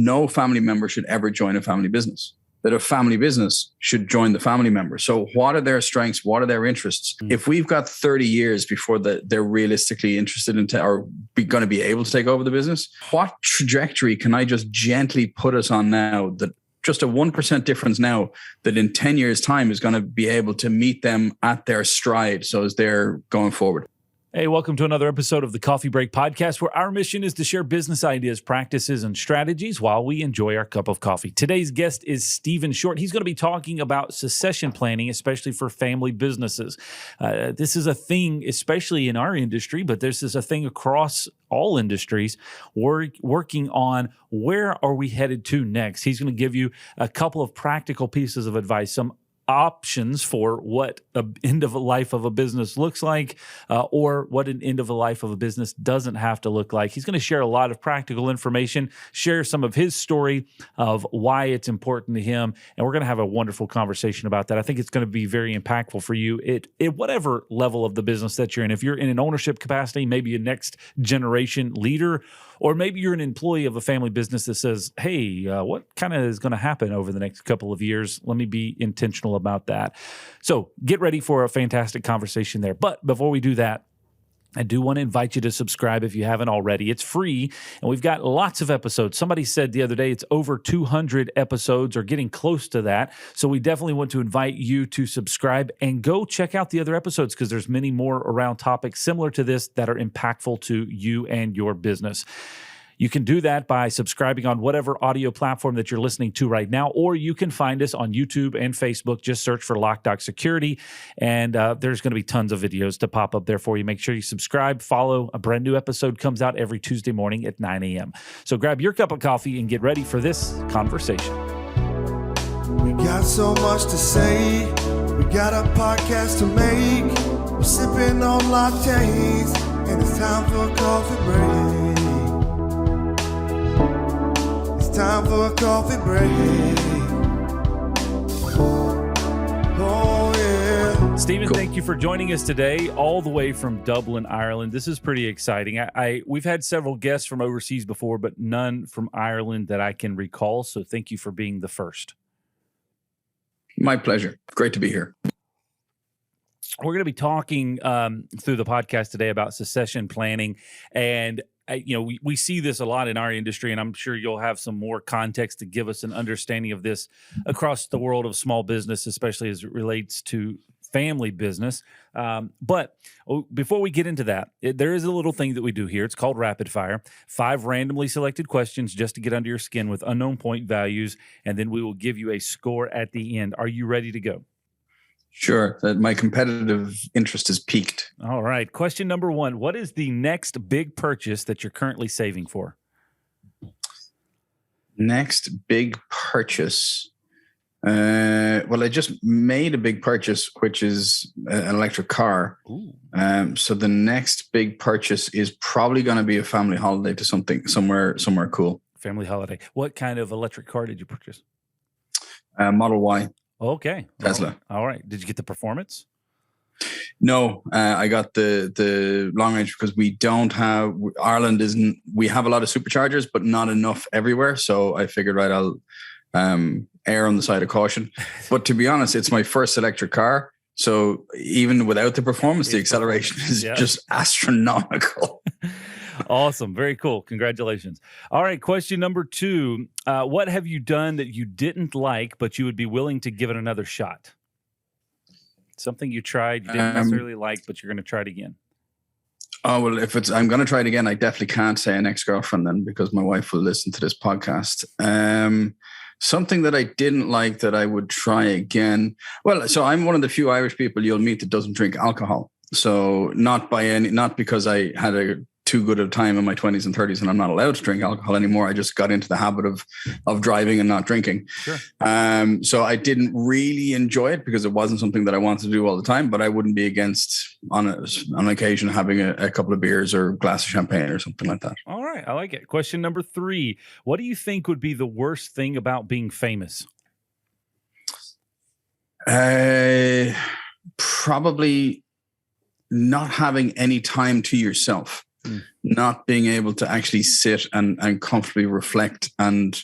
no family member should ever join a family business, that a family business should join the family member. So what are their strengths? What are their interests? If we've got 30 years before they're realistically interested in or going to be able to take over the business, what trajectory can I just gently put us on now, that just a 1% difference now, that in 10 years time is going to be able to meet them at their stride, so as they're going forward? Hey, welcome to another episode of the Coffee Break Podcast, where our mission is to share business ideas, practices, and strategies while we enjoy our cup of coffee. Today's guest is Stephen Shortt. He's going to be talking about succession planning, especially for family businesses. This is a thing, especially in our industry, but this is a thing across all industries. We're working on where are we headed to next. He's going to give you a couple of practical pieces of advice, some options for what an end of a life of a business looks like, or what an end of a life of a business doesn't have to look like. He's going to share a lot of practical information, share some of his story of why it's important to him, and we're going to have a wonderful conversation about that. I think it's going to be very impactful for you at whatever level of the business that you're in. If you're in an ownership capacity, maybe a next generation leader, or maybe you're an employee of a family business that says, hey, what kind of is going to happen over the next couple of years? Let me be intentional about that. So get ready for a fantastic conversation there. But before we do that, I do want to invite you to subscribe if you haven't already. It's free, and we've got lots of episodes. Somebody said the other day it's over 200 episodes or getting close to that. So we definitely want to invite you to subscribe and go check out the other episodes, because there's many more around topics similar to this that are impactful to you and your business. You can do that by subscribing on whatever audio platform that you're listening to right now, or you can find us on YouTube and Facebook. Just search for Loc-Doc Security, and there's going to be tons of videos to pop up there for you. Make sure you subscribe, follow. A brand new episode comes out every Tuesday morning at 9 a.m. So grab your cup of coffee and get ready for this conversation. We got so much to say. We got a podcast to make. We're sipping on lattes, and it's time for a coffee break. Time for a coffee break. Oh, yeah. Stephen, cool. Thank you for joining us today, all the way from Dublin, Ireland. This is pretty exciting. We've had several guests from overseas before, but none from Ireland that I can recall. So thank you for being the first. My pleasure. Great to be here. We're going to be talking through the podcast today about succession planning, and we see this a lot in our industry, and I'm sure you'll have some more context to give us an understanding of this across the world of small business, especially as it relates to family business. But before we get into that, there is a little thing that we do here. It's called Rapid Fire. 5 randomly selected questions just to get under your skin with unknown point values, and then we will give you a score at the end. Are you ready to go? Sure. My competitive interest is peaked. All right. Question number 1. What is the next big purchase that you're currently saving for? Next big purchase. Well, I just made a big purchase, which is an electric car. So the next big purchase is probably going to be a family holiday to somewhere cool. Family holiday. What kind of electric car did you purchase? Model Y. Okay. Tesla. All right. Did you get the performance? No, I got the long range, because we don't have, Ireland isn't, we have a lot of superchargers, but not enough everywhere. So I figured, right, I'll err on the side of caution. But to be honest, it's my first electric car. So even without the performance, the acceleration is just astronomical. Awesome. Very cool. Congratulations. All right. Question number 2. What have you done that you didn't like, but you would be willing to give it another shot? Something you tried, you didn't necessarily like, but you're going to try it again. Oh, well, I'm going to try it again. I definitely can't say an ex-girlfriend then, because my wife will listen to this podcast. Something that I didn't like that I would try again. Well, so I'm one of the few Irish people you'll meet that doesn't drink alcohol. So not because I had too good a time in my 20s and 30s and I'm not allowed to drink alcohol anymore. I just got into the habit of driving and not drinking. Sure. So I didn't really enjoy it because it wasn't something that I wanted to do all the time, but I wouldn't be against on occasion having a couple of beers or a glass of champagne or something like that. All right. I like it. Question number 3. What do you think would be the worst thing about being famous? Probably not having any time to yourself. not being able to actually sit and comfortably reflect, and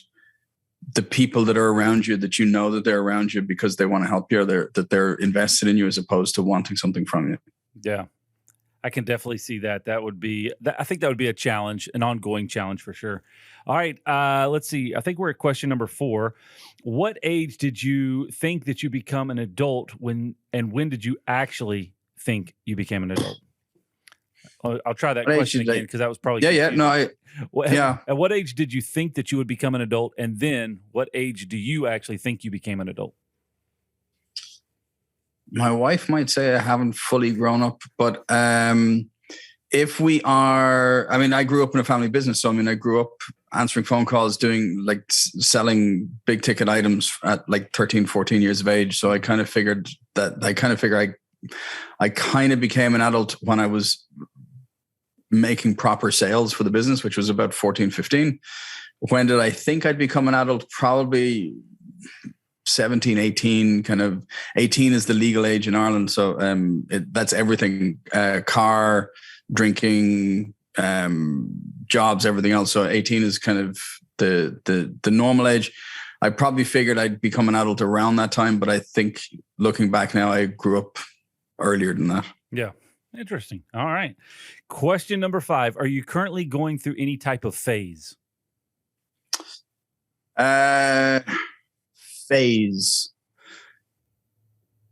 the people that are around you, that you know that they're around you because they want to help you, or that they're invested in you as opposed to wanting something from you. Yeah. I can definitely see that. I think that would be a challenge, an ongoing challenge for sure. All right. Let's see. I think we're at question number 4. What age did you think that you become an adult when did you actually think you became an adult? I'll try that question again because that was probably confusing. At what age did you think that you would become an adult, and then what age do you actually think you became an adult? My wife might say I haven't fully grown up, but if we are, I mean, I grew up in a family business. So, I mean, I grew up answering phone calls, doing like selling big ticket items at like 13, 14 years of age. So I kind of figured I kind of became an adult when I was making proper sales for the business, which was about 14, 15. When did I think I'd become an adult? Probably 17, 18, kind of 18 is the legal age in Ireland. So that's everything, car, drinking, jobs, everything else. So 18 is kind of the normal age. I probably figured I'd become an adult around that time, but I think looking back now, I grew up earlier than that. Yeah. Interesting. All right. Question number 5. Are you currently going through any type of phase? Phase.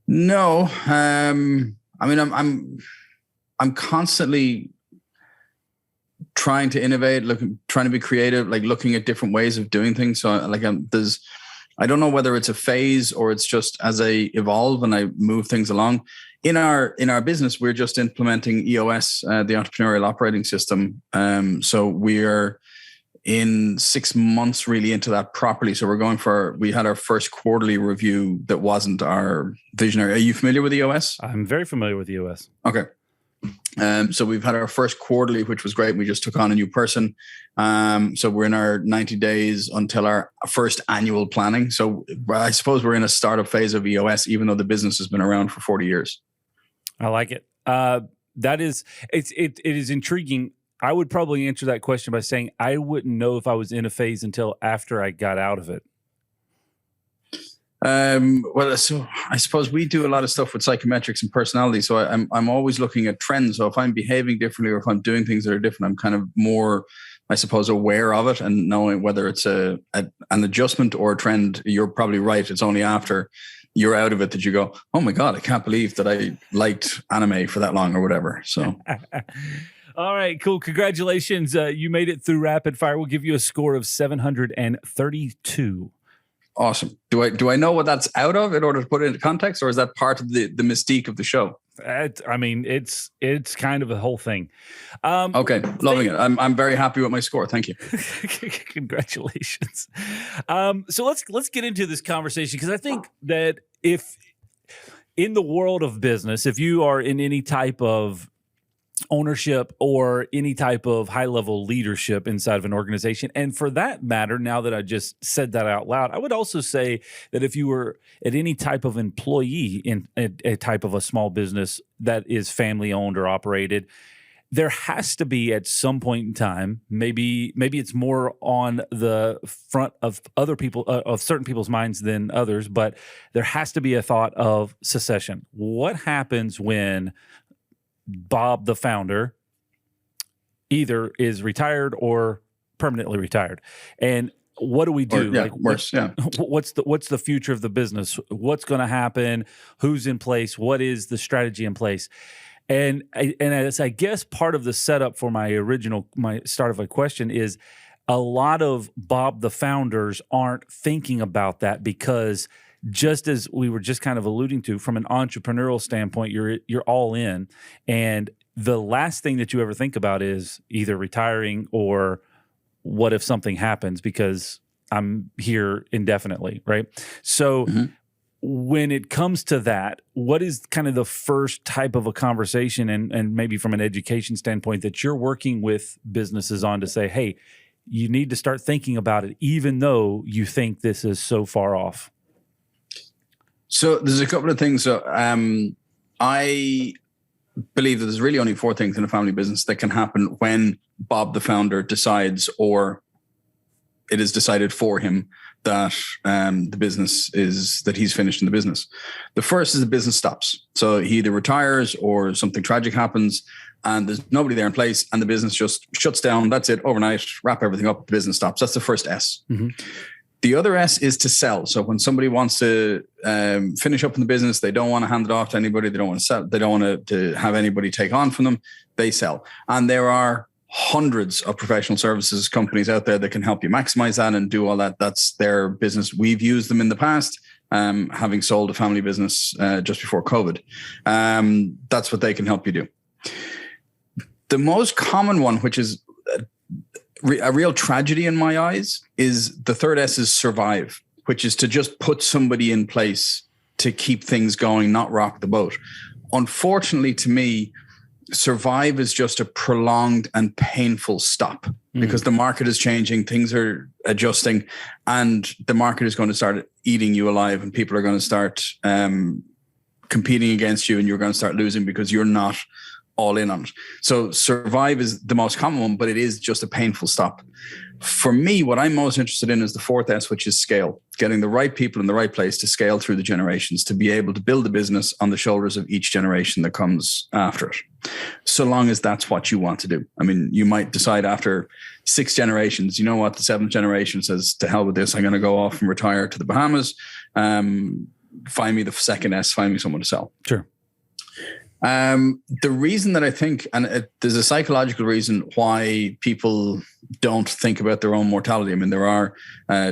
No. I mean, I'm constantly trying to innovate, trying to be creative, like looking at different ways of doing things. So I don't know whether it's a phase or it's just as I evolve and I move things along. In our business, we're just implementing EOS, the entrepreneurial operating system. So we're in 6 months really into that properly. So we had our first quarterly review that wasn't our visionary. Are you familiar with EOS? I'm very familiar with EOS. Okay. So we've had our first quarterly, which was great. We just took on a new person. So we're in our 90 days until our first annual planning. So I suppose we're in a startup phase of EOS, even though the business has been around for 40 years. I like it. It is intriguing. I would probably answer that question by saying I wouldn't know if I was in a phase until after I got out of it. Well, so I suppose we do a lot of stuff with psychometrics and personality. So I'm always looking at trends. So if I'm behaving differently or if I'm doing things that are different, I'm kind of more, I suppose, aware of it and knowing whether it's an adjustment or a trend. You're probably right. It's only after you're out of it that you go, oh my God, I can't believe that I liked anime for that long or whatever. So. All right, cool. Congratulations. You made it through rapid fire. We'll give you a score of 732. Awesome. Do I know what that's out of in order to put it into context, or is that part of the mystique of the show? I mean, it's kind of a whole thing. Okay, loving it. I'm very happy with my score. Thank you. Congratulations. So let's get into this conversation, because I think that if in the world of business, if you are in any type of ownership or any type of high-level leadership inside of an organization, and for that matter, now that I just said that out loud, I would also say that if you were at any type of employee in a type of a small business that is family-owned or operated, there has to be at some point in time, maybe it's more on the front of other people, of certain people's minds than others, but there has to be a thought of secession. What happens when Bob, the founder, either is retired or permanently retired? And what do we do? What's the future of the business? What's going to happen? Who's in place? What is the strategy in place? And as I guess part of the setup for my start of a question is, a lot of Bob the founders aren't thinking about that, because just as we were just kind of alluding to, from an entrepreneurial standpoint, you're all in, and the last thing that you ever think about is either retiring or what if something happens, because I'm here indefinitely, right? So when it comes to that, what is kind of the first type of a conversation, and maybe from an education standpoint, that you're working with businesses on to say, hey, you need to start thinking about it, even though you think this is so far off? So there's a couple of things. So I believe that there's really only 4 things in a family business that can happen when Bob, the founder, decides, or it is decided for him, that the business is, that he's finished in the business. The first is the business stops. So he either retires or something tragic happens and there's nobody there in place and the business just shuts down. That's it, overnight, wrap everything up, the business stops. That's the first S. Mm-hmm. The other S is to sell. So when somebody wants to finish up in the business, they don't want to hand it off to anybody. They don't want to sell. They don't want to have anybody take on from them. They sell. And there are hundreds of professional services companies out there that can help you maximize that and do all that. That's their business. We've used them in the past, having sold a family business just before COVID. That's what they can help you do. The most common one, which is a real tragedy in my eyes, is the third S is survive, which is to just put somebody in place to keep things going, not rock the boat. Unfortunately, to me, survive is just a prolonged and painful stop because the market is changing, things are adjusting, and the market is going to start eating you alive, and people are going to start competing against you, and you're going to start losing because you're not all in on it. So survive is the most common one, but it is just a painful stop. For me, what I'm most interested in is the fourth S, which is scale. Getting the right people in the right place to scale through the generations, to be able to build a business on the shoulders of each generation that comes after it. So long as that's what you want to do. I mean, you might decide after 6 generations, you know what, the 7th generation says, to hell with this, I'm going to go off and retire to the Bahamas. Find me the second S, find me someone to sell. Sure. The reason that I think, and there's a psychological reason why people don't think about their own mortality. I mean, there are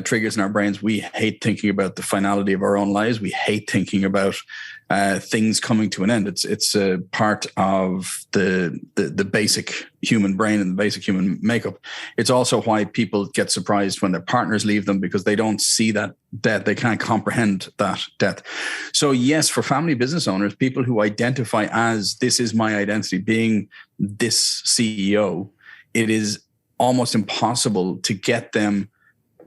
triggers in our brains. We hate thinking about the finality of our own lives. We hate thinking about things coming to an end. It's a part of the basic human brain and the basic human makeup. It's also why people get surprised when their partners leave them, because they don't see that death. They can't comprehend that death. So yes, for family business owners, people who identify as, this is my identity, being this CEO, it is almost impossible to get them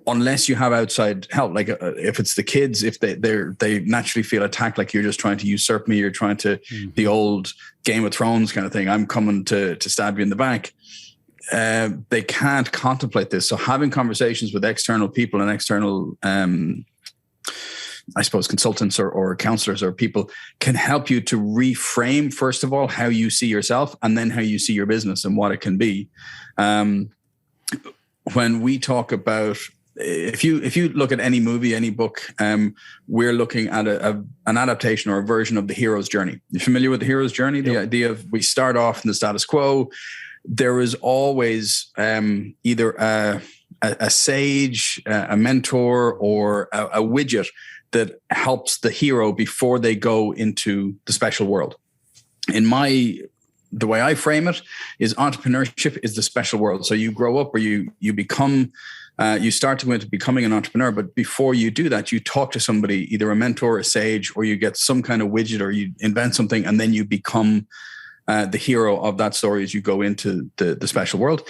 unless you have outside help. Like if it's the kids, if they naturally feel attacked, like you're just trying to usurp me, you're trying to, the old Game of Thrones kind of thing, I'm coming to stab you in the back. They can't contemplate this. So having conversations with external people and external, I suppose, consultants or counselors or people can help you to reframe, first of all, how you see yourself and then how you see your business and what it can be. When we talk about, if you look at any movie, any book, we're looking at an adaptation or a version of the hero's journey. You familiar with the hero's journey? The idea of, we start off in the status quo. There is always either a sage, a mentor, or a widget that helps the hero before they go into the special world. The way I frame it is, entrepreneurship is the special world. So you grow up, or you become, you start to go into becoming an entrepreneur. But before you do that, you talk to somebody, either a mentor, a sage, or you get some kind of widget, or you invent something, and then you become the hero of that story as you go into the special world.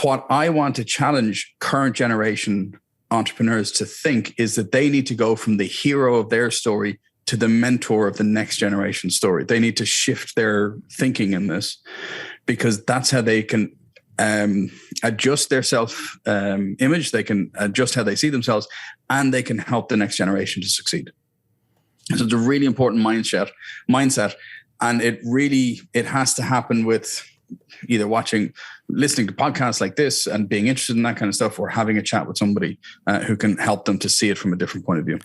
What I want to challenge current generation entrepreneurs to think is that they need to go from the hero of their story to the mentor of the next generation story. They need to shift their thinking in this, because that's how they can adjust their self image. They can adjust how they see themselves, and they can help the next generation to succeed. So it's a really important mindset. And it has to happen with either listening to podcasts like this and being interested in that kind of stuff, or having a chat with somebody who can help them to see it from a different point of view.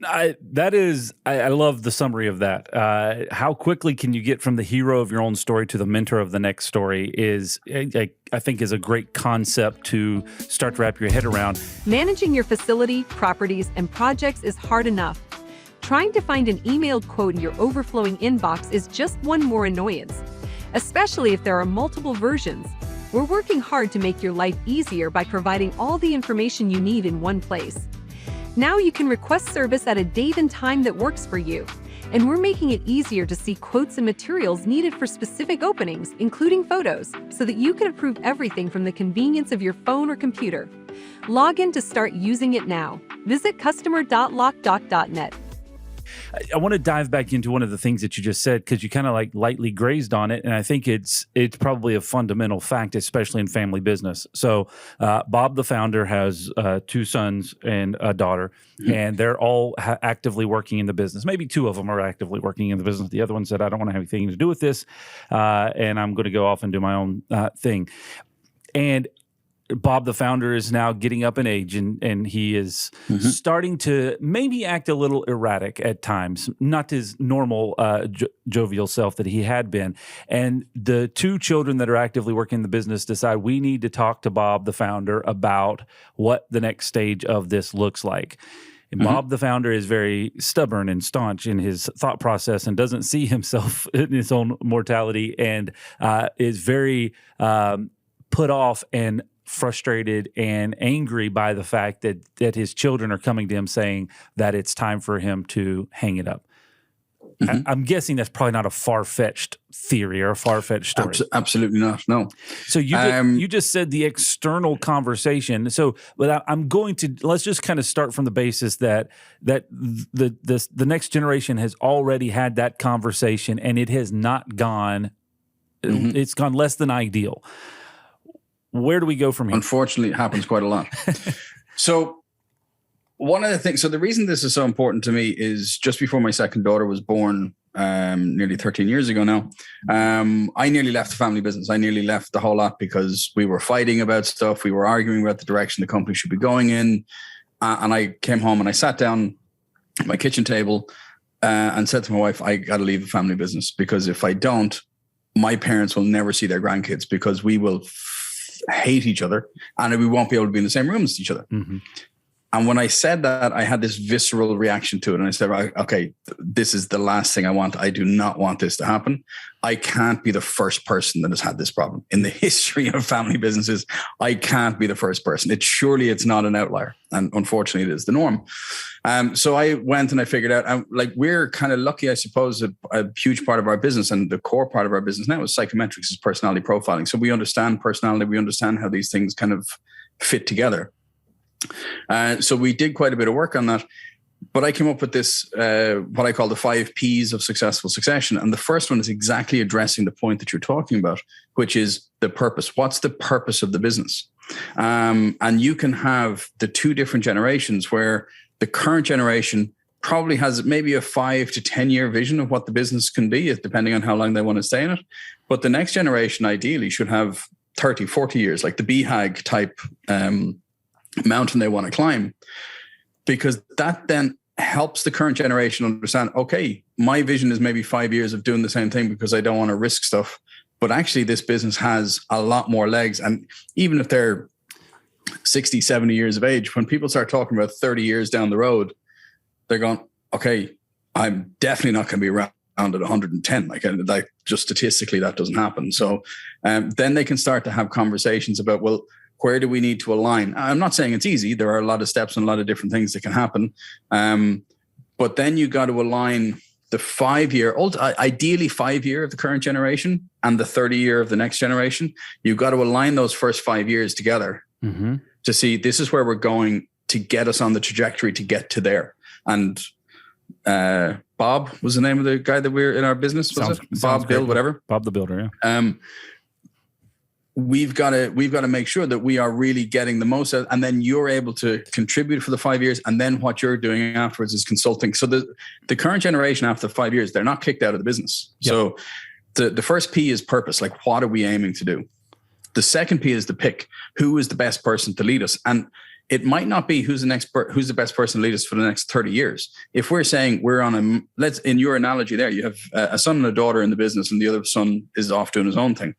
I love the summary of that. How quickly can you get from the hero of your own story to the mentor of the next story I think is a great concept to start to wrap your head around. Managing your facility, properties, and projects is hard enough. Trying to find an emailed quote in your overflowing inbox is just one more annoyance, especially if there are multiple versions. We're working hard to make your life easier by providing all the information you need in one place. Now you can request service at a date and time that works for you. And we're making it easier to see quotes and materials needed for specific openings, including photos, so that you can approve everything from the convenience of your phone or computer. Log in to start using it now. Visit customer.locdoc.net. I want to dive back into one of the things that you just said, because you kind of like lightly grazed on it. And I think it's probably a fundamental fact, especially in family business. So Bob, the founder, has 2 sons and a daughter, and they're all actively working in the business. Maybe 2 of them are actively working in the business. The other one said, I don't want to have anything to do with this, and I'm going to go off and do my own thing. And Bob, the founder, is now getting up in age, and he is starting to maybe act a little erratic at times, not his normal jovial self that he had been. And the 2 children that are actively working in the business decide we need to talk to Bob, the founder, about what the next stage of this looks like. And Bob, the founder, is very stubborn and staunch in his thought process and doesn't see himself in his own mortality, and is very put off and frustrated and angry by the fact that his children are coming to him saying that it's time for him to hang it up. I'm guessing that's probably not a far-fetched theory or a far-fetched story. Absolutely not. No. So you just said the external conversation. So, but I'm going to, let's just kind of start from the basis that the next generation has already had that conversation, and it has not gone. It's gone less than ideal. Where do we go from here? Unfortunately, it happens quite a lot. So one of the things, so the reason this is so important to me is just before my second daughter was born, nearly 13 years ago now, I nearly left the family business. I nearly left the whole lot because we were fighting about stuff. We were arguing about the direction the company should be going in. And I came home and I sat down at my kitchen table and said to my wife, I got to leave the family business, because if I don't, my parents will never see their grandkids, because we will hate each other and we won't be able to be in the same room as each other. And when I said that, I had this visceral reaction to it. And I said, okay, this is the last thing I want. I do not want this to happen. I can't be the first person that has had this problem. In the history of family businesses, I can't be the first person. Surely it's not an outlier. And unfortunately, it is the norm. So I went and I figured out, we're kind of lucky, I suppose, a huge part of our business, and the core part of our business now is psychometrics, is personality profiling. So we understand personality. We understand how these things kind of fit together. So we did quite a bit of work on that, but I came up with this, what I call the 5 Ps of successful succession. And the first one is exactly addressing the point that you're talking about, which is the purpose. What's the purpose of the business? And you can have the 2 different generations, where the current generation probably has maybe a 5 to 10 year vision of what the business can be, depending on how long they want to stay in it. But the next generation ideally should have 30, 40 years, like the BHAG type mountain they want to climb, because that then helps the current generation understand, okay, my vision is maybe 5 years of doing the same thing because I don't want to risk stuff. But actually this business has a lot more legs. And even if they're 60, 70 years of age, when people start talking about 30 years down the road, they're going, okay, I'm definitely not going to be around at 110. Like just statistically, that doesn't happen. So then they can start to have conversations about, well, where do we need to align? I'm not saying it's easy. There are a lot of steps and a lot of different things that can happen. But then you got to align the 5 year, ideally 5 year of the current generation and the 30 year of the next generation. You've got to align those first 5 years together to see this is where we're going to get us on the trajectory to get to there. And Bob was the name of the guy that we're in our business. Was it Bob, Bill, whatever? Bob the Builder, yeah. We've got to make sure that we are really getting the most out, and then you're able to contribute for the 5 years. And then what you're doing afterwards is consulting. So the current generation after 5 years, they're not kicked out of the business. Yep. So the first P is purpose. Like, what are we aiming to do? The second P is the pick. Who is the best person to lead us? And it might not be who's the best person to lead us for the next 30 years. If we're saying we're on in your analogy there, you have a son and a daughter in the business, and the other son is off doing his own thing.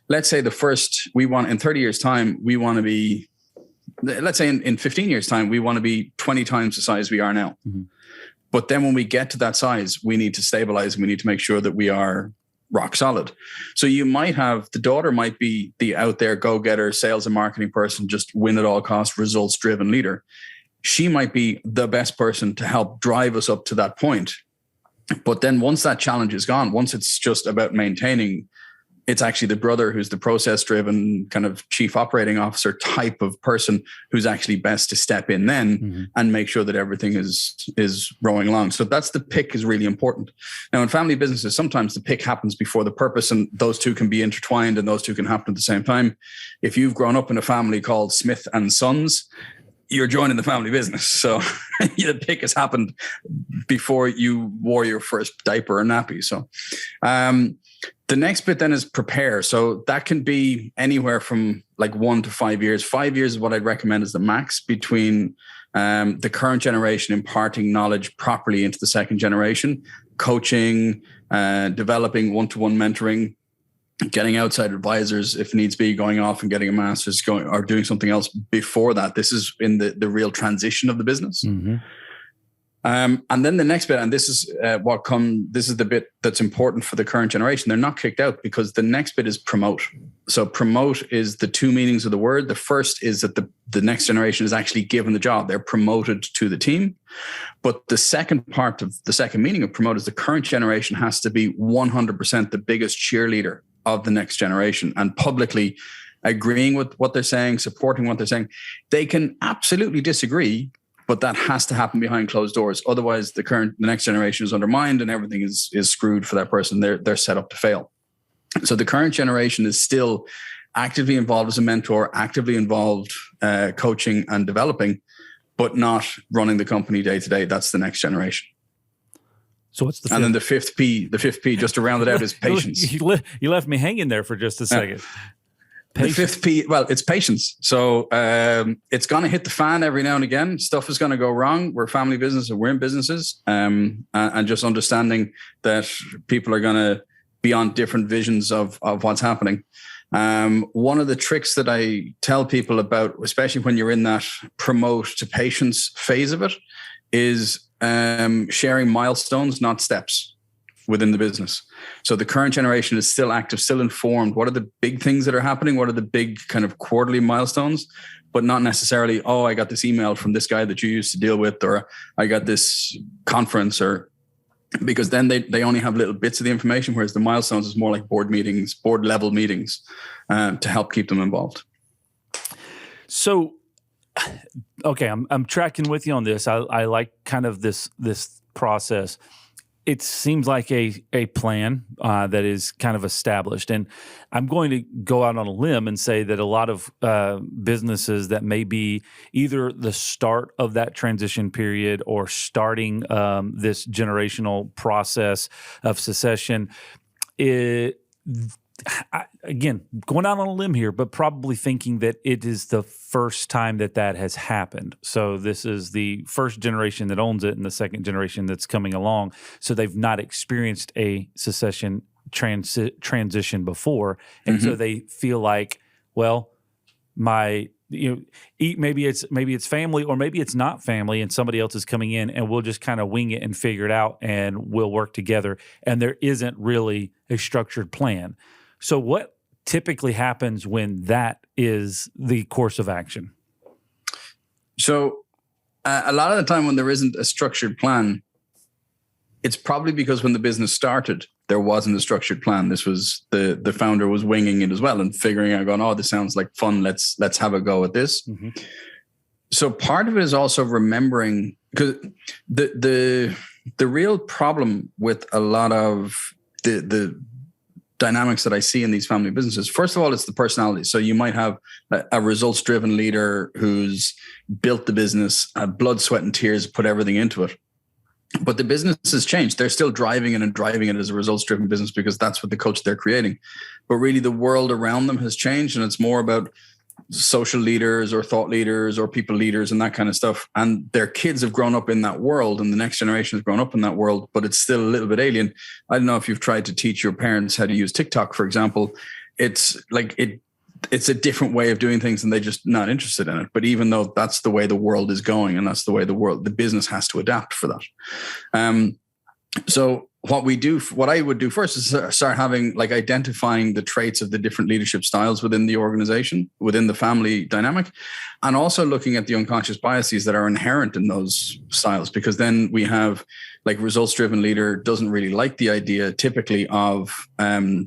Let's say in 30 years time, we want to be, let's say in 15 years time, we want to be 20 times the size we are now. But then when we get to that size, we need to stabilize, and we need to make sure that we are rock solid. So you might have, the daughter might be the out there go-getter, sales and marketing person, just win at all costs, results driven leader. She might be the best person to help drive us up to that point. But then once that challenge is gone, once it's just about maintaining it's actually the brother who's the process-driven kind of chief operating officer type of person who's actually best to step in then and make sure that everything is rowing along. So that's the pick is really important. Now, in family businesses, sometimes the pick happens before the purpose, and those two can be intertwined and those two can happen at the same time. If you've grown up in a family called Smith and Sons, you're joining the family business. So the pick has happened before you wore your first diaper or nappy. So the next bit then is prepare. So that can be anywhere from like 1 to 5 years. 5 years is what I'd recommend as the max between the current generation imparting knowledge properly into the second generation, coaching, developing one-to-one mentoring, getting outside advisors if needs be, going off and getting a master's, going or doing something else before that. This is in the real transition of the business. And then the next bit, and this is this is the bit that's important for the current generation. They're not kicked out because the next bit is promote. So promote is the two meanings of the word. The first is that the next generation is actually given the job. They're promoted to the team. But the second part of the second meaning of promote is the current generation has to be 100% the biggest cheerleader of the next generation and publicly agreeing with what they're saying, supporting what they're saying. They can absolutely disagree, but that has to happen behind closed doors. Otherwise, the next generation is undermined and everything is screwed for that person. They're set up to fail. So the current generation is still actively involved as a mentor, actively involved coaching and developing, but not running the company day to day. That's the next generation. So what's the fifth? And then the fifth P, just to round it out, is patience. You left me hanging there for just a second. The fifth P, well, it's patience. So it's going to hit the fan every now and again. Stuff is going to go wrong. We're a family business and we're in businesses. And just understanding that people are going to be on different visions of what's happening. One of the tricks that I tell people about, especially when you're in that promote to patience phase of it, is sharing milestones, not steps within the business. So the current generation is still active, still informed. What are the big things that are happening? What are the big kind of quarterly milestones? But not necessarily, oh, I got this email from this guy that you used to deal with, or I got this conference, or because then they only have little bits of the information, whereas the milestones is more like board meetings, board level meetings to help keep them involved. So, okay, I'm tracking with you on this. I like kind of this process. It seems like a plan that is kind of established. And I'm going to go out on a limb and say that a lot of businesses that may be either the start of that transition period or starting this generational process of succession, again, going out on a limb here, but probably thinking that it is the first time that has happened. So this is the first generation that owns it and the second generation that's coming along. So they've not experienced a succession transition before. And so they feel like, well, maybe it's family or maybe it's not family and somebody else is coming in and we'll just kind of wing it and figure it out and we'll work together. And there isn't really a structured plan. So what typically happens when that is the course of action? So a lot of the time when there isn't a structured plan, it's probably because when the business started, there wasn't a structured plan. This was the founder was winging it as well and figuring out, going, oh, this sounds like fun. Let's have a go at this. So part of it is also remembering, because the real problem with a lot of the dynamics that I see in these family businesses, first of all, it's the personality. So you might have a results-driven leader who's built the business, blood, sweat, and tears, put everything into it. But the business has changed. They're still driving it and driving it as a results-driven business because that's what the coach they're creating. But really the world around them has changed, and it's more about social leaders or thought leaders or people leaders and that kind of stuff. And their kids have grown up in that world and the next generation has grown up in that world, but it's still a little bit alien. I don't know if you've tried to teach your parents how to use TikTok, for example. It's like it's a different way of doing things and they're just not interested in it. But even though that's the way the world is going and that's the way the business has to adapt for that. So what I would do first is start having like identifying the traits of the different leadership styles within the organization, within the family dynamic, and also looking at the unconscious biases that are inherent in those styles, because then we have like results-driven leader doesn't really like the idea typically of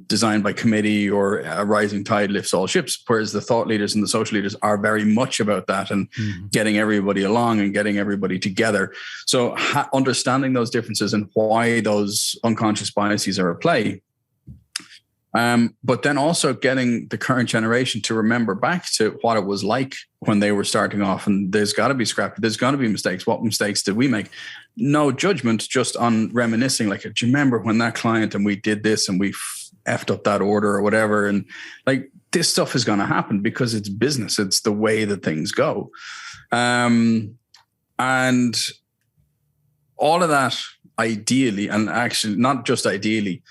design by committee or a rising tide lifts all ships, whereas the thought leaders and the social leaders are very much about that and getting everybody along and getting everybody together. So understanding those differences and why those unconscious biases are at play. But then also getting the current generation to remember back to what it was like when they were starting off. And there's got to be scrappy. There's got to be mistakes. What mistakes did we make? No judgment, just on reminiscing. Like, do you remember when that client and we did this and we effed up that order or whatever? And like, this stuff is going to happen because it's business. It's the way that things go. And all of that, ideally, and actually not just ideally,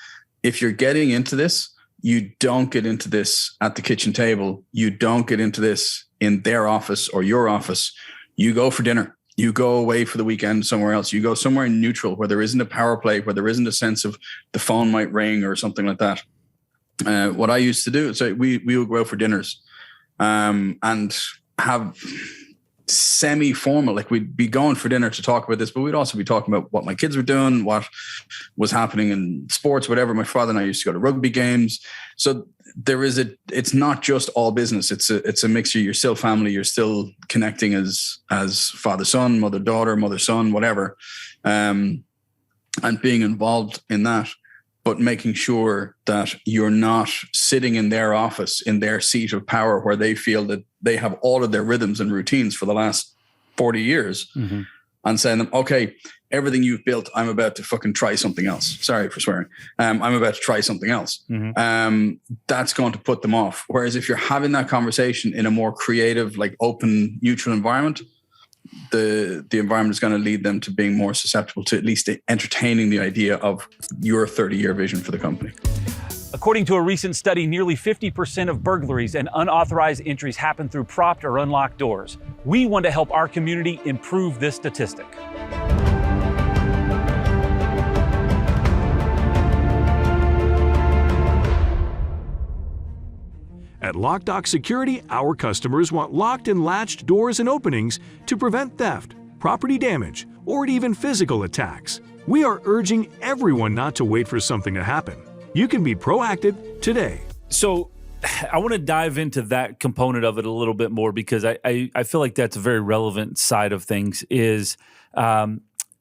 if you're getting into this, you don't get into this at the kitchen table. You don't get into this in their office or your office. You go for dinner. You go away for the weekend somewhere else. You go somewhere neutral where there isn't a power play, where there isn't a sense of the phone might ring or something like that. What I used to do, so we would go out for dinners and have semi-formal, like we'd be going for dinner to talk about this, but we'd also be talking about what my kids were doing, what was happening in sports, whatever. My father and I used to go to rugby games. So it's not just all business. It's a mixture. You're still family. You're still connecting as father, son, mother, daughter, mother, son, whatever. And being involved in that, but making sure that you're not sitting in their office, in their seat of power, where they feel that they have all of their rhythms and routines for the last 40 years and saying them, okay, everything you've built, I'm about to fucking try something else. Sorry for swearing. I'm about to try something else. That's going to put them off. Whereas if you're having that conversation in a more creative, like open, neutral environment, the environment is going to lead them to being more susceptible to at least entertaining the idea of your 30-year vision for the company. According to a recent study, nearly 50% of burglaries and unauthorized entries happen through propped or unlocked doors. We want to help our community improve this statistic. At Loc-Doc Security, our customers want locked and latched doors and openings to prevent theft, property damage, or even physical attacks. We are urging everyone not to wait for something to happen. You can be proactive today. So I want to dive into that component of it a little bit more, because I feel like that's a very relevant side of things is,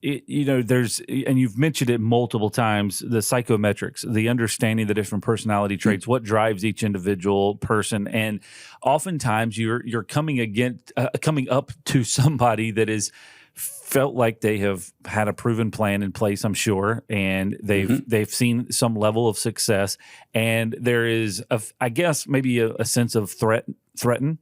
there's, and you've mentioned it multiple times, the psychometrics, the understanding the different personality traits, what drives each individual person. And oftentimes you're coming up to somebody that is felt like they have had a proven plan in place, I'm sure, and they've seen some level of success, and there is I guess maybe a sense of threatening,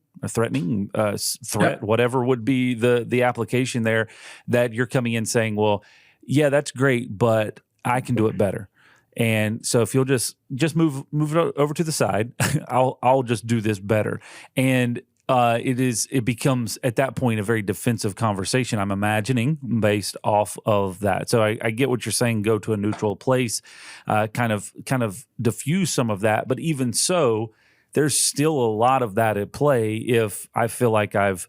whatever would be the application there, that you're coming in saying, well, yeah, that's great, but I can do it better. And so if you'll just move it over to the side, I'll just do this better. And it becomes at that point a very defensive conversation, I'm imagining, based off of that. So I get what you're saying, go to a neutral place, kind of diffuse some of that. But even so, there's still a lot of that at play if I feel like I've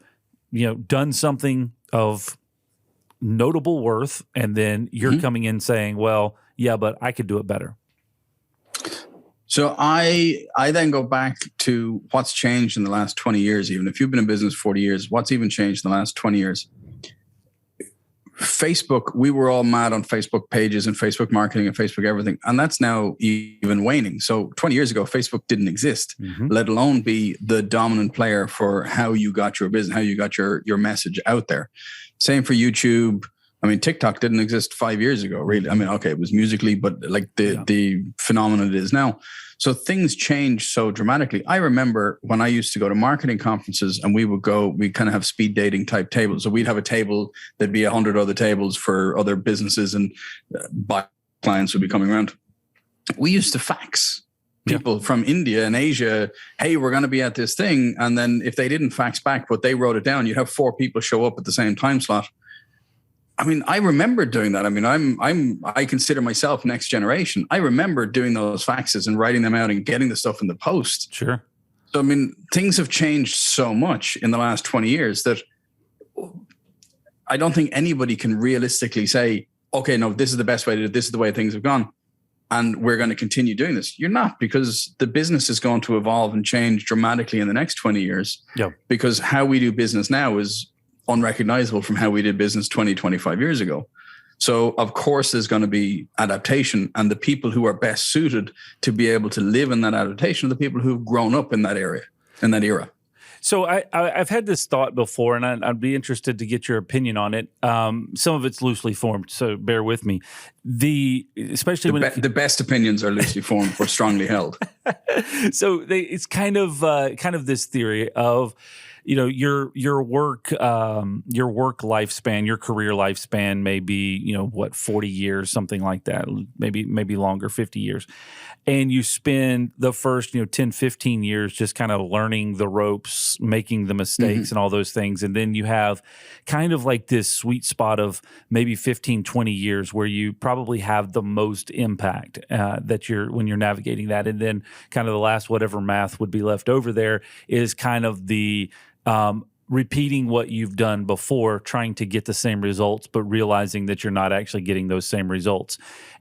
done something of notable worth, and then you're coming in saying, well, yeah, but I could do it better. So I then go back to what's changed in the last 20 years. Even if you've been in business 40 years, what's even changed in the last 20 years? Facebook, we were all mad on Facebook pages and Facebook marketing and Facebook everything. And that's now even waning. So 20 years ago, Facebook didn't exist, let alone be the dominant player for how you got your business, how you got your message out there. Same for YouTube. I mean, TikTok didn't exist 5 years ago, really. I mean, okay, it was Musical.ly, but like the phenomenon it is now. So things changed so dramatically. I remember when I used to go to marketing conferences and we kind of have speed dating type tables. So we'd have a table, there'd be 100 other tables for other businesses, and clients would be coming around. We used to fax people from India and Asia, hey, we're going to be at this thing. And then if they didn't fax back, but they wrote it down, you'd have 4 people show up at the same time slot. I mean, I remember doing that. I mean, I consider myself next generation. I remember doing those faxes and writing them out and getting the stuff in the post. Sure. So, I mean, things have changed so much in the last 20 years that I don't think anybody can realistically say, okay, no, this is the best way to do it. This is the way things have gone. And we're going to continue doing this. You're not, because the business is going to evolve and change dramatically in the next 20 years. Yeah. Because how we do business now is unrecognizable from how we did business 20, 25 years ago. So of course there's going to be adaptation, and the people who are best suited to be able to live in that adaptation are the people who've grown up in that area, in that era. So I've had this thought before, and I'd be interested to get your opinion on it. Some of it's loosely formed, so bear with me. Especially when the best opinions are loosely formed or strongly held. So it's kind of this theory of, you know, your work lifespan, your career lifespan may be, you know, 40 years, something like that, maybe longer, 50 years. And you spend the first, 10, 15 years just kind of learning the ropes, making the mistakes and all those things. And then you have kind of like this sweet spot of maybe 15, 20 years where you probably have the most impact when you're navigating that. And then kind of the last whatever math would be left over there is kind of the repeating what you've done before, trying to get the same results, but realizing that you're not actually getting those same results.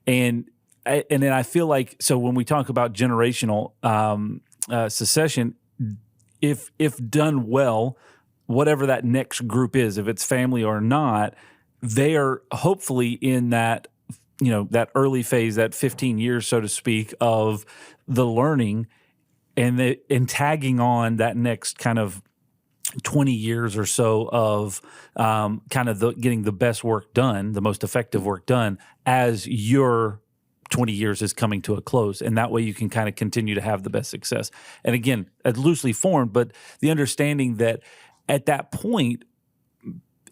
And then I feel like, so when we talk about generational succession, if done well, whatever that next group is, if it's family or not, they are hopefully in that, that early phase, that 15 years, so to speak, of the learning and tagging on that next kind of 20 years or so of kind of getting the best work done, the most effective work done as your 20 years is coming to a close. And that way you can kind of continue to have the best success. And again, it's loosely formed, but the understanding that at that point,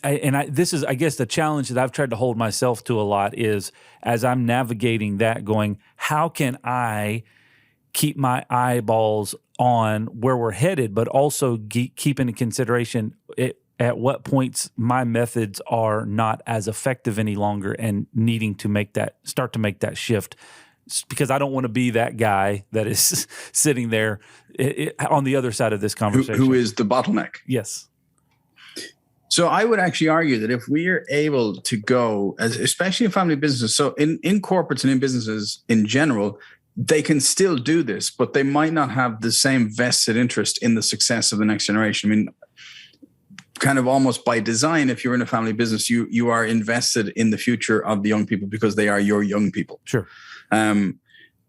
this is, I guess, the challenge that I've tried to hold myself to a lot is as I'm navigating that going, how can I keep my eyeballs on where we're headed, but also keep into consideration at what points my methods are not as effective any longer and needing to start to make that shift, because I don't want to be that guy that is sitting there on the other side of this conversation. Who is the bottleneck? Yes. So I would actually argue that if we are able to go, especially in family businesses, so in corporates and in businesses in general, they can still do this, but they might not have the same vested interest in the success of the next generation. I mean, kind of almost by design, if you're in a family business, you are invested in the future of the young people because they are your young people. Sure.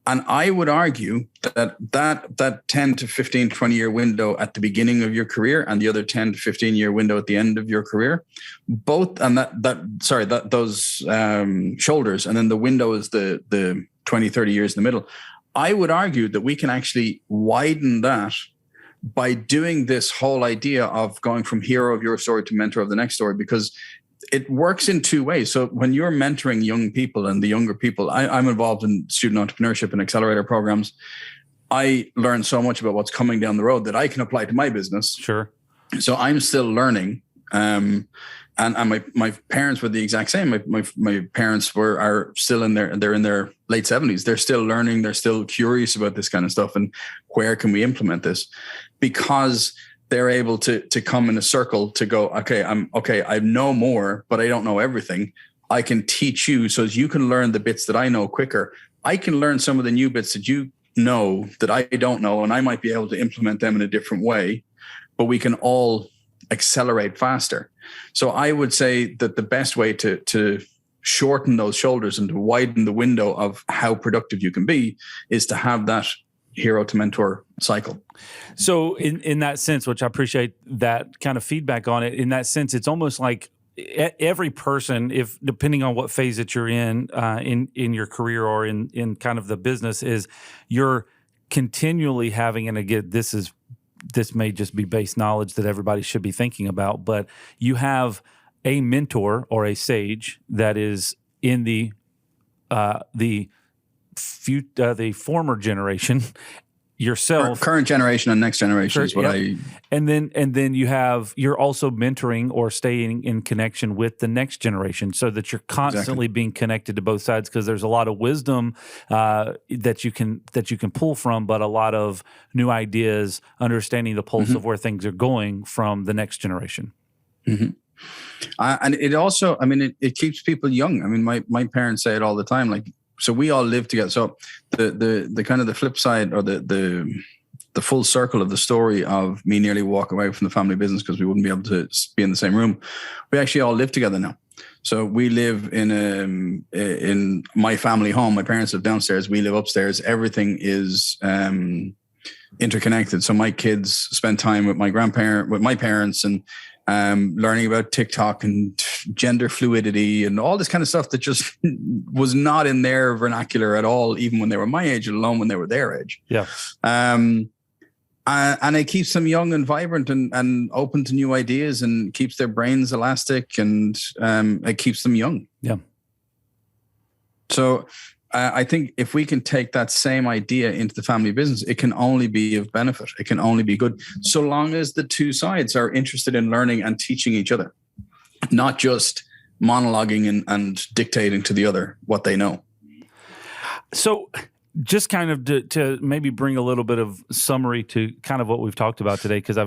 And I would argue that 10 to 15, 20 year window at the beginning of your career and the other 10 to 15 year window at the end of your career, both, and those shoulders, and then the window is the 20, 30 years in the middle. I would argue that we can actually widen that by doing this whole idea of going from hero of your story to mentor of the next story, because it works in two ways. So when you're mentoring young people and the younger people, I'm involved in student entrepreneurship and accelerator programs. I learn so much about what's coming down the road that I can apply to my business. Sure. So I'm still learning. And my parents were the exact same. My parents are still they're in their late 70s. They're still learning. They're still curious about this kind of stuff. And where can we implement this? Because they're able to come in a circle to go, I know more, but I don't know everything. I can teach you so as you can learn the bits that I know quicker. I can learn some of the new bits that you know that I don't know, and I might be able to implement them in a different way, but we can all accelerate faster. So I would say that the best way to shorten those shoulders and to widen the window of how productive you can be is to have that hero to mentor cycle. So in that sense, which I appreciate that kind of feedback on it, in that sense, it's almost like every person, if depending on what phase that you're in your career or in kind of the business, is you're continually having, and again, this may just be base knowledge that everybody should be thinking about, but you have a mentor or a sage that is in the former generation, yourself, current generation and next generation is what and then you're also mentoring or staying in connection with the next generation, so that you're constantly being connected to both sides, because there's a lot of wisdom that you can pull from, but a lot of new ideas, understanding the pulse of where things are going from the next generation. Mm-hmm. And it also, I mean, it keeps people young. I mean, my parents say it all the time, like, so we all live together. So the kind of the flip side, or the full circle of the story of me nearly walking away from the family business because we wouldn't be able to be in the same room. We actually all live together now. So we live in my family home. My parents live downstairs. We live upstairs. Everything is interconnected. So my kids spend time with my parents, and learning about TikTok and gender fluidity and all this kind of stuff that just was not in their vernacular at all, even when they were my age, let alone when they were their age. Yeah. And it keeps them young and vibrant and open to new ideas, and keeps their brains elastic, and it keeps them young. Yeah. So I think if we can take that same idea into the family business, it can only be of benefit. It can only be good, so long as the two sides are interested in learning and teaching each other, not just monologuing and dictating to the other what they know. So just kind of to maybe bring a little bit of summary to kind of what we've talked about today, because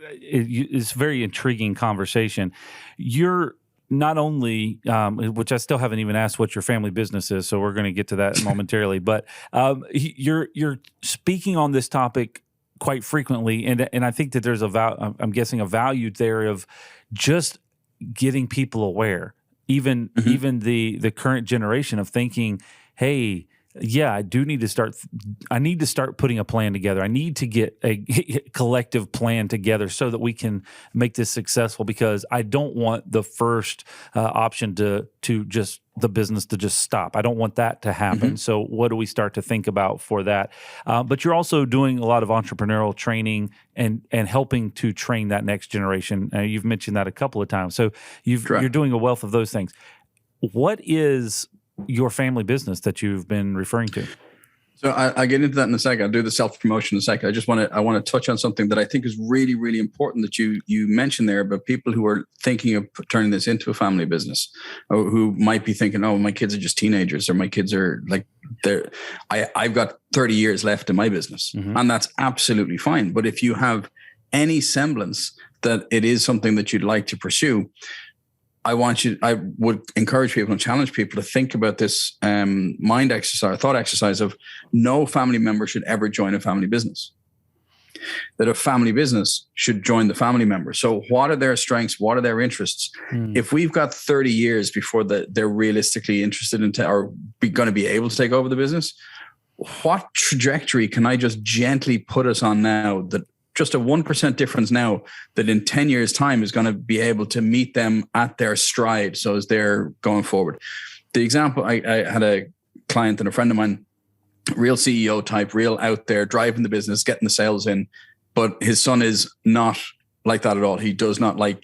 it's a very intriguing conversation. You're not only, which I still haven't even asked what your family business is, so we're going to get to that momentarily. But you're speaking on this topic quite frequently, and I think that there's I'm guessing a value there of just getting people aware, even the current generation, of thinking, hey, yeah, I need to start putting a plan together. I need to get a collective plan together so that we can make this successful, because I don't want the first option to just the business to just stop. I don't want that to happen. Mm-hmm. So what do we start to think about for that? But you're also doing a lot of entrepreneurial training and helping to train that next generation. You've mentioned that a couple of times. So you're doing a wealth of those things. What is your family business that you've been referring to? So I get into that in a second. I'll do the self-promotion in a second. I want to touch on something that I think is really, really important that you mentioned there about people who are thinking of turning this into a family business, or who might be thinking, oh, my kids are just teenagers, or my kids are like, I've got 30 years left in my business. Mm-hmm. And that's absolutely fine. But if you have any semblance that it is something that you'd like to pursue, I would encourage people and challenge people to think about this mind exercise, thought exercise of no family member should ever join a family business. That a family business should join the family member. So what are their strengths? What are their interests? If we've got 30 years before they're realistically interested in or going to be able to take over the business, what trajectory can I just gently put us on now, that just a 1% difference now, that in 10 years' time is going to be able to meet them at their stride, so as they're going forward? The example, I had a client and a friend of mine, real CEO type, real out there, driving the business, getting the sales in, but his son is not like that at all. He does not like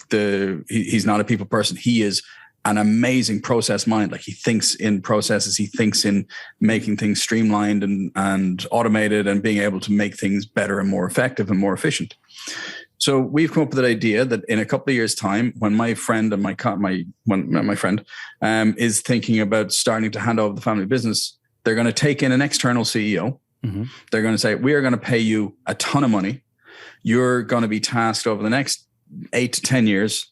he's not a people person. He is an amazing process mind. Like, he thinks in processes, he thinks in making things streamlined and automated, and being able to make things better and more effective and more efficient. So we've come up with an idea that in a couple of years' time, when my friend and my friend is thinking about starting to hand over the family business, they're going to take in an external CEO. Mm-hmm. They're going to say, we are going to pay you a ton of money. You're going to be tasked over the next 8 to 10 years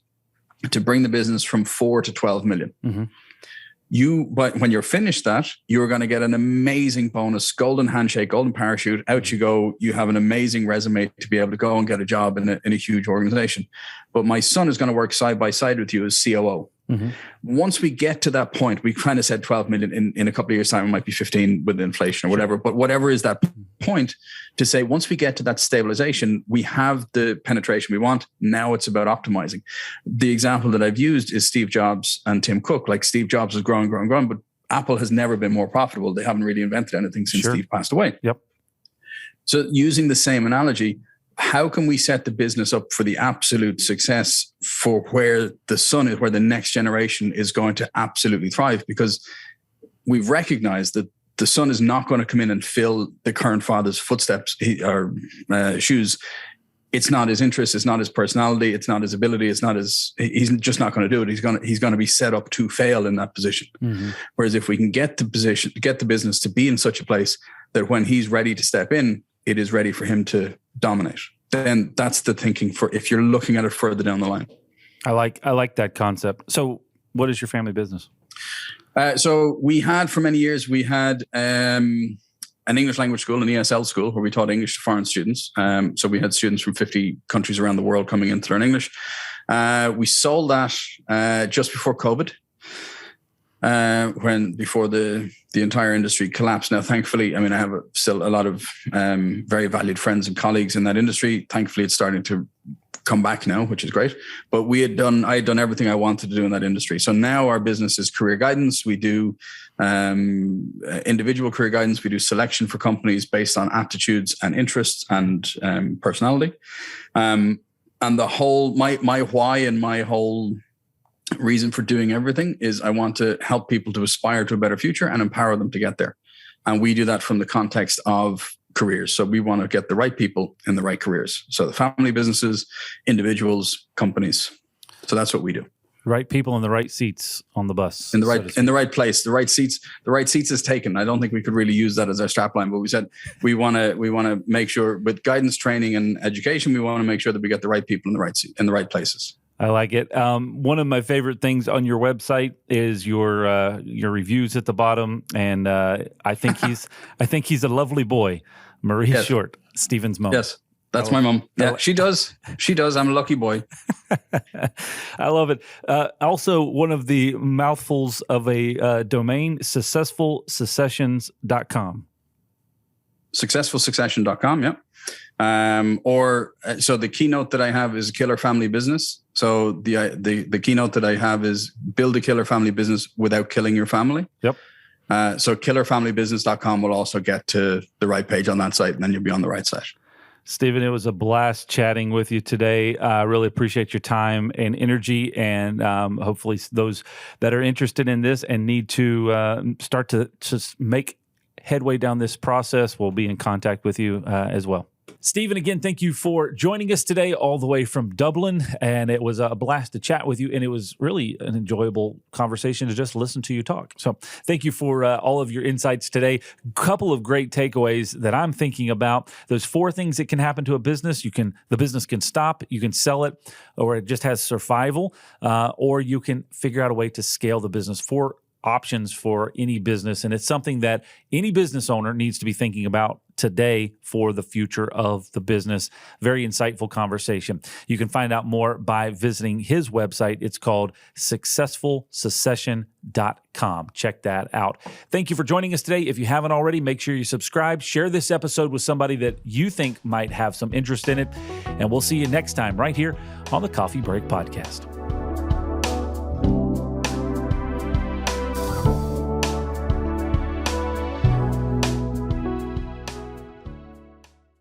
to bring the business from 4 to 12 million. Mm-hmm. But when you're finished that, you're going to get an amazing bonus, golden handshake, golden parachute. Out you go. You have an amazing resume to be able to go and get a job in a huge organization. But my son is going to work side by side with you as COO. Mm-hmm. Once we get to that point, we kind of said 12 million in a couple of years' time. It might be 15 with inflation or whatever. But whatever is that point, to say once we get to that stabilization, we have the penetration we want. Now it's about optimizing. The example that I've used is Steve Jobs and Tim Cook. Like, Steve Jobs is growing, but Apple has never been more profitable. They haven't really invented anything since Steve passed away. Yep. So using the same analogy, how can we set the business up for the absolute success for where the son is, where the next generation is going to absolutely thrive? Because we've recognized that the son is not going to come in and fill the current father's footsteps or shoes. It's not his interest. It's not his personality. It's not his ability. It's not his. He's just not going to do it. He's going to be set up to fail in that position. Mm-hmm. Whereas if we can get the business to be in such a place that when he's ready to step in, it is ready for him to dominate. Then that's the thinking for if you're looking at it further down the line. I like that concept. So, what is your family business? So we had for many years an English language school, an ESL school, where we taught English to foreign students. So we had students from 50 countries around the world coming in to learn English. We sold that just before COVID, before the entire industry collapsed. Now, thankfully, I mean, I have still a lot of very valued friends and colleagues in that industry. Thankfully, it's starting to come back now, which is great. But I had done everything I wanted to do in that industry. So now our business is career guidance. We do individual career guidance. We do selection for companies based on aptitudes and interests and personality. And the whole, my why and my whole reason for doing everything is I want to help people to aspire to a better future and empower them to get there. And we do that from the context of careers. So we want to get the right people in the right careers. So the family businesses, individuals, companies. So that's what we do. Right people in the right seats on the bus. In the right place. The right seats is taken. I don't think we could really use that as our strapline, but we said we want to make sure with guidance, training, and education, we want to make sure that we get the right people in the right seat, in the right places. I like it. One of my favorite things on your website is your reviews at the bottom, and I think he's a lovely boy. Marie Shortt, Stephen's mom. Yes, that's my mom. Yeah, she does. She does. I'm a lucky boy. I love it. Also, one of the mouthfuls of a domain, successfulsuccessions.com. Successfulsuccession.com, yeah. So the keynote that I have is Killer Family Business. So the keynote that I have is build a killer family business without killing your family. Yep. So killerfamilybusiness.com will also get to the right page on that site, and then you'll be on the right site. Stephen, it was a blast chatting with you today. I really appreciate your time and energy, and hopefully those that are interested in this and need to start to make headway down this process will be in contact with you as well. Stephen, again, thank you for joining us today all the way from Dublin, and it was a blast to chat with you, and it was really an enjoyable conversation to just listen to you talk. So thank you for all of your insights today. Couple of great takeaways that I'm thinking about. There's 4 things that can happen to a business. The business can stop, you can sell it, or it just has survival, or you can figure out a way to scale the business. 4 options for any business, and it's something that any business owner needs to be thinking about today for the future of the business. Very insightful conversation. You can find out more by visiting his website. It's called successfulsuccession.com. Check that out. Thank you for joining us today. If you haven't already, make sure you subscribe. Share this episode with somebody that you think might have some interest in it, and we'll see you next time right here on the Coffee Break Podcast.